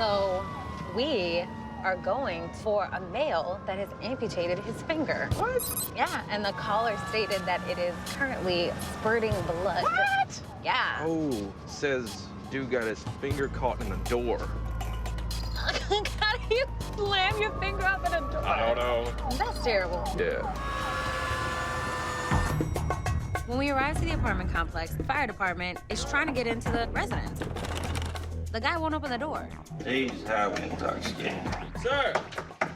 So we are going for a male that has amputated his finger. What? Yeah, and the caller stated that it is currently spurting blood. What? Yeah. Oh, says dude got his finger caught in a door. How do you slam your finger up in a door? I don't know. That's terrible. Yeah. When we arrive to the apartment complex, the fire department is trying to get into the residence. The guy won't open the door. He's highly intoxicated. Sir!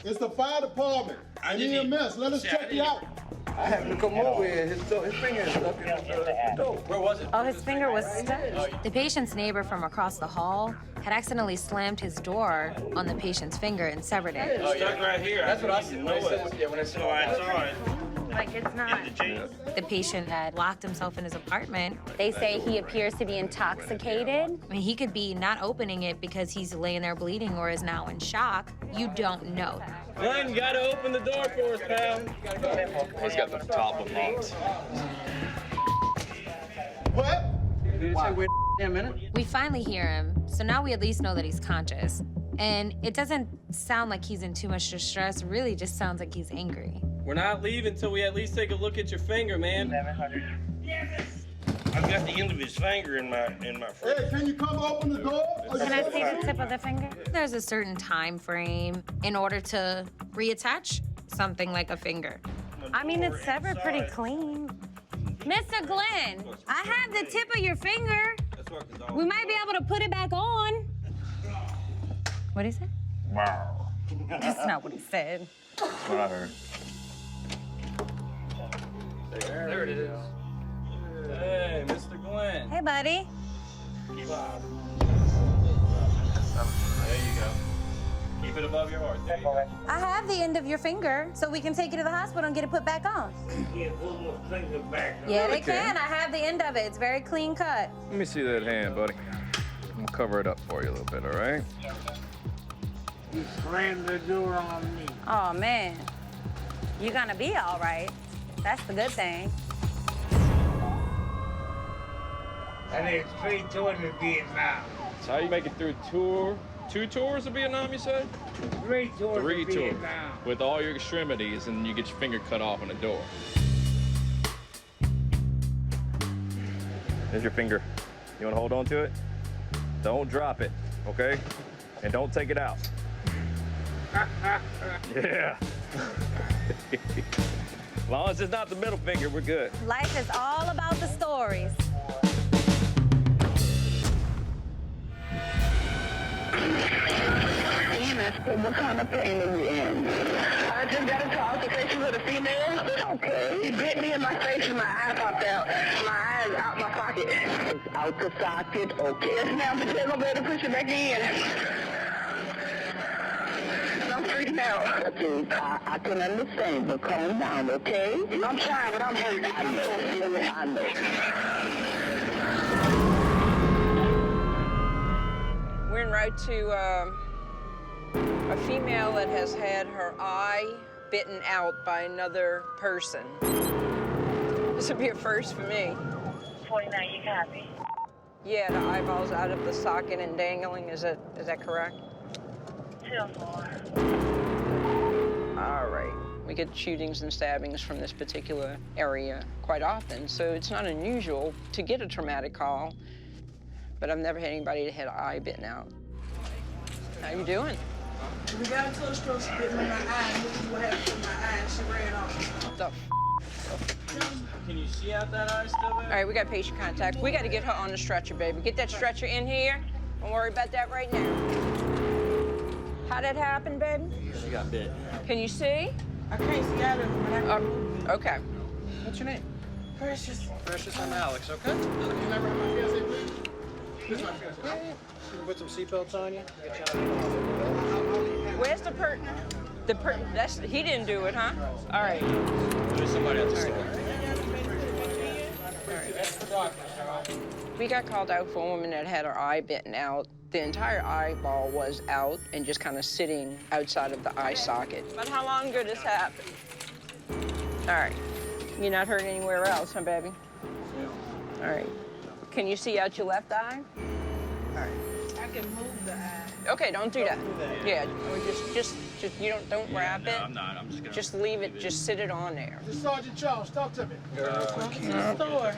It's the fire department. I need EMS. Let us check you out. I happened to come over here. His finger is stuck in the door. Where was it? Oh, his finger was stuck. The patient's neighbor from across the hall had accidentally slammed his door on the patient's finger and severed it. It's stuck right here. That's what I said. When I So I saw it. Like, it's not. The patient had locked himself in his apartment. They say he appears to be intoxicated. I mean, he could be not opening it because he's laying there bleeding or is now in shock. You don't know. Glenn, you gotta open the door for us, pal. He's got the top one locked. What? We finally hear him, so now we at least know that he's conscious. And it doesn't sound like he's in too much distress, really just sounds like he's angry. We're not leaving until we at least take a look at your finger, man. 700. I've got the end of his finger in my foot. Hey, can you come open the door? Can I see the tip of the finger? There's a certain time frame in order to reattach something like a finger. I mean, it's severed pretty clean. Mr. Glenn, I have the tip of your finger. We might be able to put it back on. What'd he say? Wow. That's not what he said. That's what I heard. There it is. Hey, Mr. Glenn. Hey, buddy. There you go. Keep it above your heart. There you go. I have the end of your finger, so we can take you to the hospital and get it put back on. Yeah, they can. I have the end of it. It's very clean cut. Let me see that hand, buddy. I'm gonna cover it up for you a little bit, all right? You slammed the door on me. Oh, man. You're gonna be all right. That's the good thing. And then straight towards the Vietnam. So how you make it through two tours of Vietnam, you said? Straight towards Three the tours. Vietnam. With all your extremities, and you get your finger cut off on the door. There's your finger. You wanna hold on to it? Don't drop it, okay? And don't take it out. Yeah. As long as it's not the middle finger, we're good. Life is all about the stories. What kind of pain are you in? I just got into an altercation with a female. Okay. She bit me in my face and my eye popped out. My eye is out my socket. It's out the socket? Okay. Yes, ma'am, but they're gonna be able to push it back in. I'm freaking out. Okay, I can understand, but calm down, okay? I'm trying, but I'm hurt. I know. We're en route to a female that has had her eye bitten out by another person. This would be a first for me. 49, you copy? Yeah, the eyeball's out of the socket and dangling. Is that correct? 2-4. All right. We get shootings and stabbings from this particular area quite often, so it's not unusual to get a traumatic call, but I've never had anybody that had an eye bitten out. How you doing? We got into a stroke, she bit me in my eye, and this is what happened to my eye, and she ran off. The Can you see out that eye still there? All right, we got patient contact. We got to get her on the stretcher, baby. Get that stretcher in here. Don't worry about that right now. How'd that happen, baby? She got bit. Can you see? I can't see out of it, but I can. Okay. What's your name? Precious. Precious, I'm Alex, okay? Can I write my fiancé, please? This is my fiancé. You can put some seatbelts on you. Where's the that's he didn't do it, huh? All right. There's somebody at the store. We got called out for a woman that had her eye bitten out. The entire eyeball was out and just kind of sitting outside of the eye socket. But how long ago this happened? All right. You're not hurt anywhere else, huh, baby? All right. Can you see out your left eye? All right. I can move the eye. Okay, don't do that. Yeah, or just you don't wrap it. I'm not. I'm just gonna. Just leave it. Just sit it on there. Sergeant Charles, talk to me. I went to the store.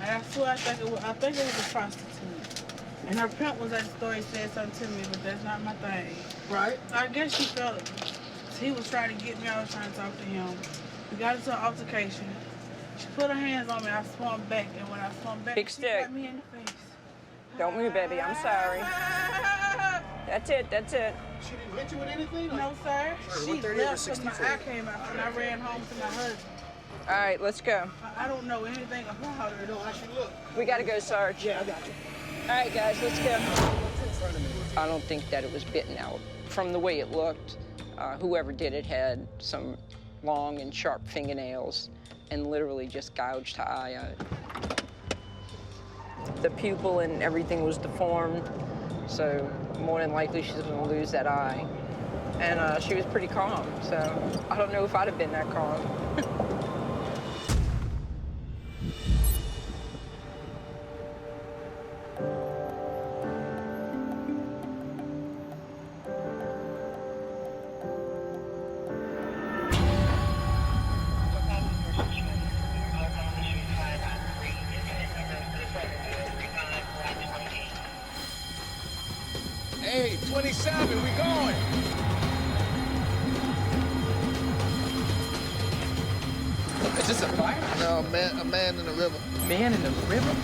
And I swear I think it was a prostitute. And her pimp was at the store. He said something to me, but that's not my thing. Right. I guess she felt it. He was trying to get me. I was trying to talk to him. We got into an altercation. She put her hands on me. I swung back, and when I swung back, Big she stick. got me in the face. Don't move, baby. I'm sorry. That's it. That's it. She didn't hit you with anything? No, sir. She left because my eye came out, and I ran home to my husband. All right, let's go. I don't know anything about her. How she look? We got to go, Sarge. Yeah, I got you. All right, guys, let's go. I don't think that it was bitten out. From the way it looked, whoever did it had some long and sharp fingernails and literally just gouged her eye out. The pupil and everything was deformed, so more than likely she's gonna lose that eye. And she was pretty calm, so I don't know if I'd have been that calm. Hey, 27, we going. Is this a fire? No, a man in the river. Man in the river?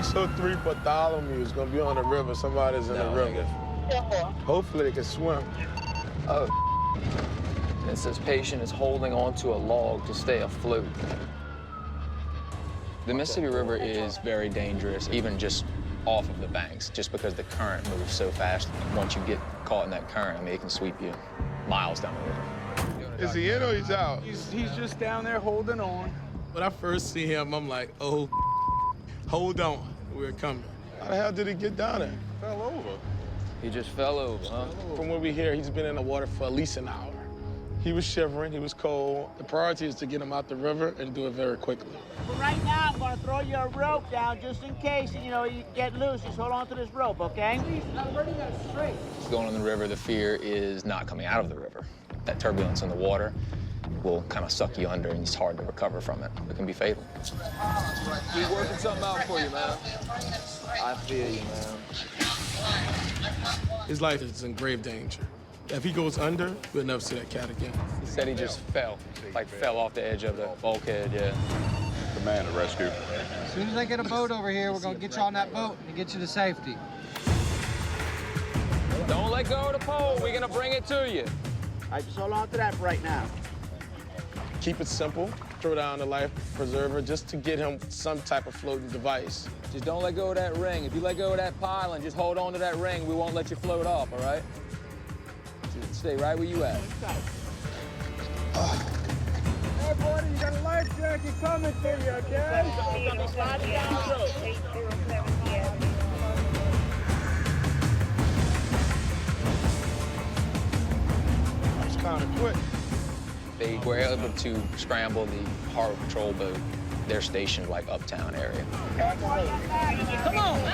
So 3 Bartholomew is gonna be on the river. Somebody's in the river. Hopefully they can swim. Oh. It says patient is holding onto a log to stay afloat. The Mississippi River is very dangerous, even just off of the banks, just because the current moves so fast. Once you get caught in that current, I mean, it can sweep you miles down the river. Is he in or he's out? He's just down there holding on. When I first see him, I'm like, oh, hold on, we're coming. How the hell did he get down there? Fell over. He just fell over, huh? From what we hear, he's been in the water for at least an hour. He was shivering, he was cold. The priority is to get him out the river and do it very quickly. But right now, I'm gonna throw you a rope down just in case, you know, you get loose. Just hold on to this rope, okay? Please, I'm running that straight. Going in the river, the fear is not coming out of the river. That turbulence in the water will kind of suck you under, and it's hard to recover from it. It can be fatal. We working something out for you, man. I feel you, man. His life is in grave danger. If he goes under, we'll never see that cat again. He said he just fell, like fell off the edge of the bulkhead, yeah. Command to rescue. As soon as I get a boat over here, we're gonna get you on that boat and get you to safety. Don't let go of the pole. We're gonna bring it to you. All right, just hold on to that for right now. Keep it simple. Throw down the life preserver just to get him some type of floating device. Just don't let go of that ring. If you let go of that pile and just hold on to that ring, we won't let you float off, all right? Just stay right where you at. Hey, buddy, you got a life jacket coming to you, okay? I'm gonna slide you down the road. It's kind of quick. They were able to scramble the harbor patrol boat. They're stationed like uptown area. Come on! All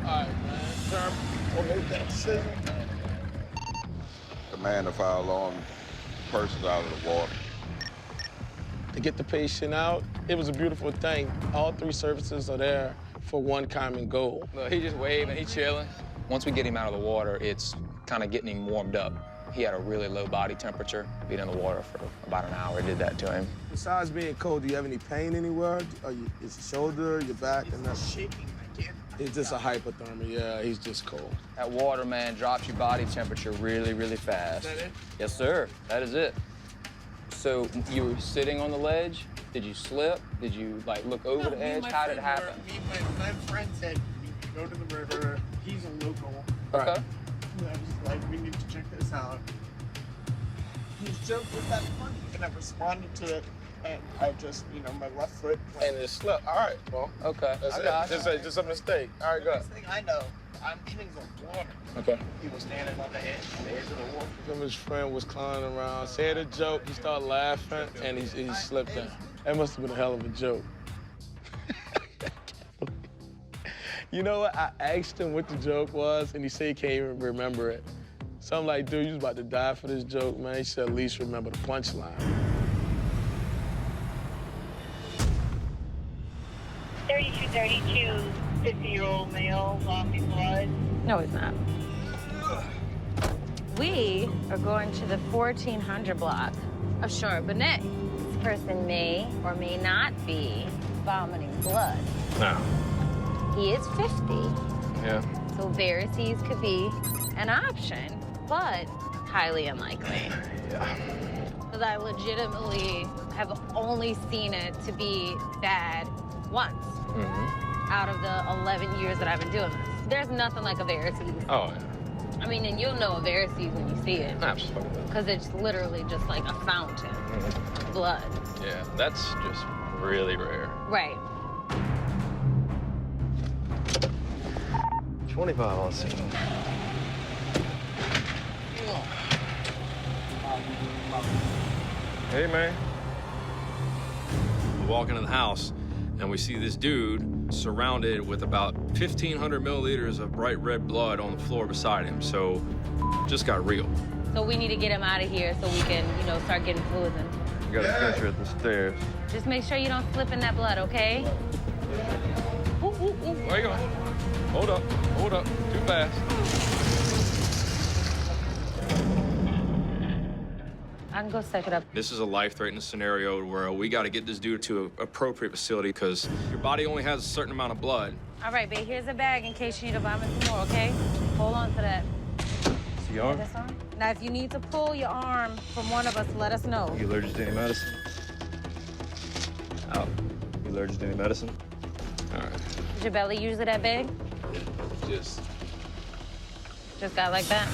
right, man. Term, we'll make that decision. Command to fire alarm. Person's out of the water. To get the patient out, it was a beautiful thing. All 3 services are there for one common goal. Look, he just waving, he chilling. Once we get him out of the water, it's kind of getting him warmed up. He had a really low body temperature. Being in the water for about an hour did that to him. Besides being cold, do you have any pain anywhere? Is your shoulder, your back, and that? Shaking again. It's just a hypothermia. Yeah, he's just cold. That water, man, drops your body temperature really, really fast. Is that it? Yes, sir. That is it. So you were sitting on the ledge? Did you slip? Did you like look over the edge? How did it happen? My friend said, go to the river. He's a local. Okay. I was like, we need to check this out. His joke was that funny, and I responded to it, and I just, my left foot. And it slipped. All right, well, Okay. that's just a mistake. All right, go. Next thing I know, I'm hitting the water. Okay. He was standing on the edge of the water. Him and his friend was clowning around, said a joke, he started laughing, and he slipped in. That must have been a hell of a joke. You know what? I asked him what the joke was, and he said he can't even remember it. So I'm like, dude, you was about to die for this joke, man. You should at least remember the punchline. 3232, 50-year-old male, vomiting blood. No, it's not. We are going to the 1400 block of Charbonnet. This person may or may not be vomiting blood. No. He is 50, Yeah. so varices could be an option, but highly unlikely. Yeah. Because I legitimately have only seen it to be bad once out of the 11 years that I've been doing this. There's nothing like a varices. Oh, yeah. I mean, and you'll know a varices when you see it. Absolutely. Because it's literally just like a fountain of blood. Yeah, that's just really rare. Right. 25 on the signal. Hey, man. We walk into the house, and we see this dude surrounded with about 1,500 milliliters of bright red blood on the floor beside him. So, just got real. So we need to get him out of here so we can, start getting fluids in. You got a picture at the stairs. Just make sure you don't slip in that blood, okay? Ooh, ooh, ooh. Where you going? Hold up, too fast. I can go suck it up. This is a life-threatening scenario where we got to get this dude to an appropriate facility because your body only has a certain amount of blood. All right, babe, here's a bag in case you need to vomit some more, okay? Hold on to that. See your arm? This arm? Now, if you need to pull your arm from one of us, let us know. You allergic to any medicine? Out. You allergic to any medicine? All right. Is your belly usually that big? Just got like that?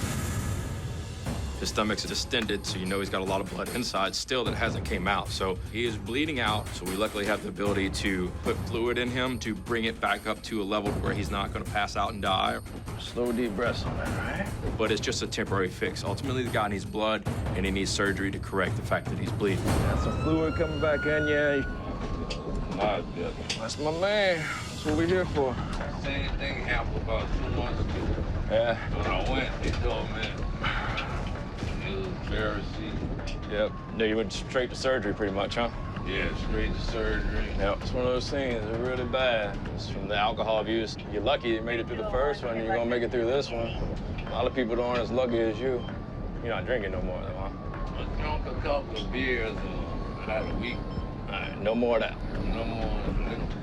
his stomach's distended, so you know he's got a lot of blood inside still that hasn't came out. So he is bleeding out, so we luckily have the ability to put fluid in him to bring it back up to a level where he's not gonna pass out and die. Slow, deep breaths on that, right? But it's just a temporary fix. Ultimately, the guy needs blood, and he needs surgery to correct the fact that he's bleeding. Got some fluid coming back in, yeah. That's my man. That's what we're here for. Same thing happened about 2 months ago. Yeah. When I went, they told me it was Pharisee. Yep. No, you went straight to surgery pretty much, huh? Yeah, straight to surgery. Yep. It's one of those things. It's really bad. It's from the alcohol abuse. You're lucky you made it through the first one. You're gonna make it through this one. A lot of people aren't as lucky as you. You're not drinking no more, though, huh? I drank a couple of beers about a week. All right, no more of that. No more.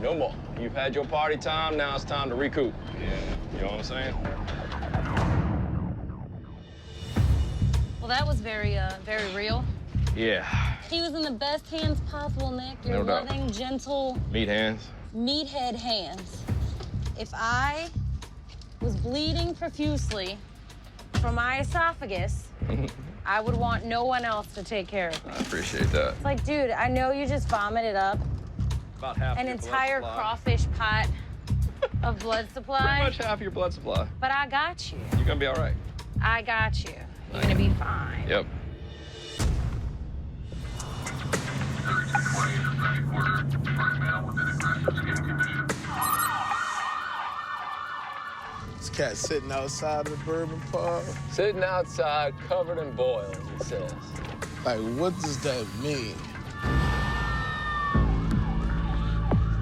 No more. You've had your party time. Now it's time to recoup. Yeah. You know what I'm saying? Well, that was very real. Yeah. He was in the best hands possible, Nick. Your No doubt. loving, gentle, Meat hands. meathead hands. If I was bleeding profusely from my esophagus, I would want no one else to take care of me. I appreciate that. It's like, dude, I know you just vomited up About half an your blood entire supply. crawfish pot of blood supply. Pretty much half your blood supply. But I got you. You're gonna be all right. I got you. You're gonna be fine. Yep. This cat sitting outside of the bourbon pub. Sitting outside, covered in boils, he says. Like, what does that mean?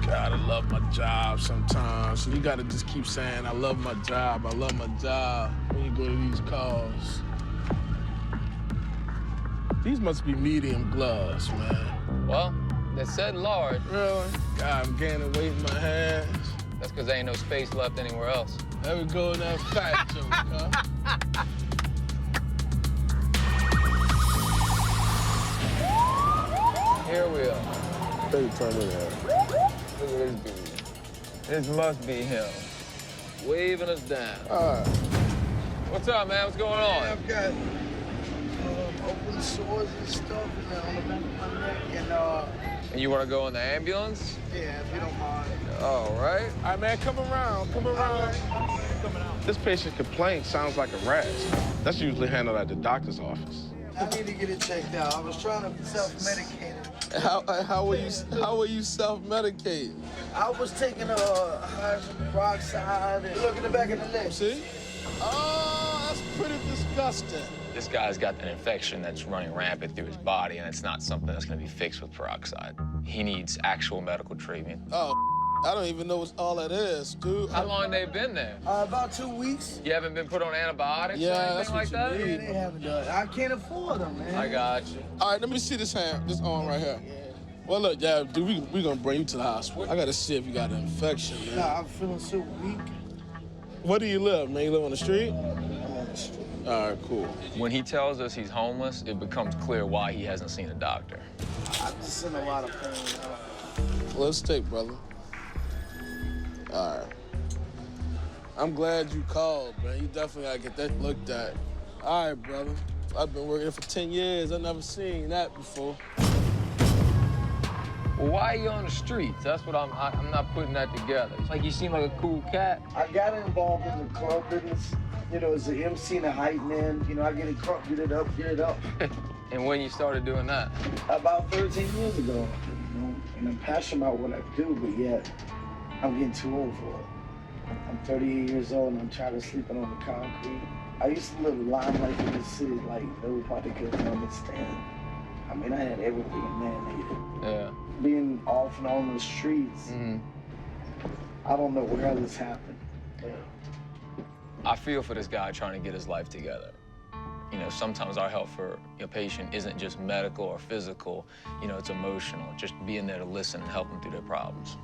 God, I love my job sometimes. So you gotta just keep saying, I love my job, I love my job, when you go to these calls. These must be medium gloves, man. Well, they said large. Really? God, I'm gaining weight in my hands. That's because there ain't no space left anywhere else. There we go in that fat joke, huh? Here we are. Baby, turn it out. Look at this dude. This must be him. Waving us down. All right. What's up, man? What's going on? I've got open sores and stuff on the back of my neck, And you want to go in the ambulance? yeah, if you don't mind. All right. All right, man, come around. This patient's complaint sounds like a rash. That's usually handled at the doctor's office. I need to get it checked out. I was trying to self-medicate it. How were you self-medicating? I was taking hydrogen peroxide and look in the back of the neck. See? Oh, that's pretty disgusting. This guy's got an infection that's running rampant through his body, and it's not something that's going to be fixed with peroxide. He needs actual medical treatment. Oh, I don't even know what all that is, dude. How long they been there? About 2 weeks. You haven't been put on antibiotics or Yeah, anything that's like what that? you need. Yeah, they haven't done it. I can't afford them, man. I got you. All right, let me see this arm right here. Well, look, yeah, dude, we gonna bring you to the hospital. I gotta see if you got an infection, man. Nah, I'm feeling so weak. Where do you live, man? You live on the street? I'm on the street. All right, cool. When he tells us he's homeless, it becomes clear why he hasn't seen a doctor. I'm just in a lot of pain. Let's take, brother. All right. I'm glad you called, man. You definitely gotta get that looked at. All right, brother. I've been working here for 10 years. I've never seen that before. Well, why are you on the streets? That's what I'm not putting that together. It's like you seem like a cool cat. I got involved in the club business. You know, as an MC and a hype man. You know, I get it crunk, get it up. And when you started doing that? About 13 years ago. You know, and I'm passionate about what I do, but yet I'm getting too old for it. I'm 38 years old and I'm tired of sleeping on the concrete. I used to live a limelight in the city like nobody could understand. I mean, I had everything a man needed. Yeah. Being off and on the streets, I don't know where this happened. I feel for this guy trying to get his life together. You know, sometimes our help for a patient isn't just medical or physical. You know, it's emotional. Just being there to listen and help them through their problems.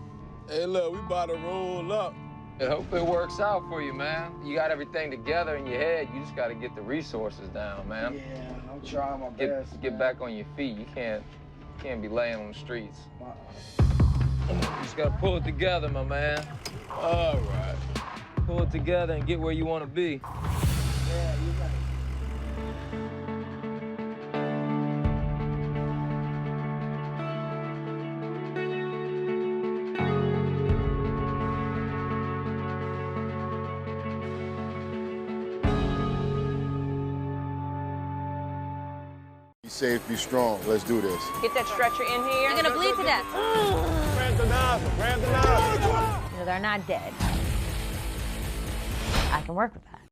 Hey, look, we about to roll up. I hope it works out for you, man. You got everything together in your head. You just got to get the resources down, man. Yeah, I'm trying my best. Get back on your feet. You can't be laying on the streets. You just got to pull it together, my man. All right. Pull it together and get where you want to be. Yeah, you're right. Be safe, be strong. Let's do this. Get that stretcher in here. You're gonna bleed to death. Grab the nozzle, grab the nozzle. They're not dead. I can work with that.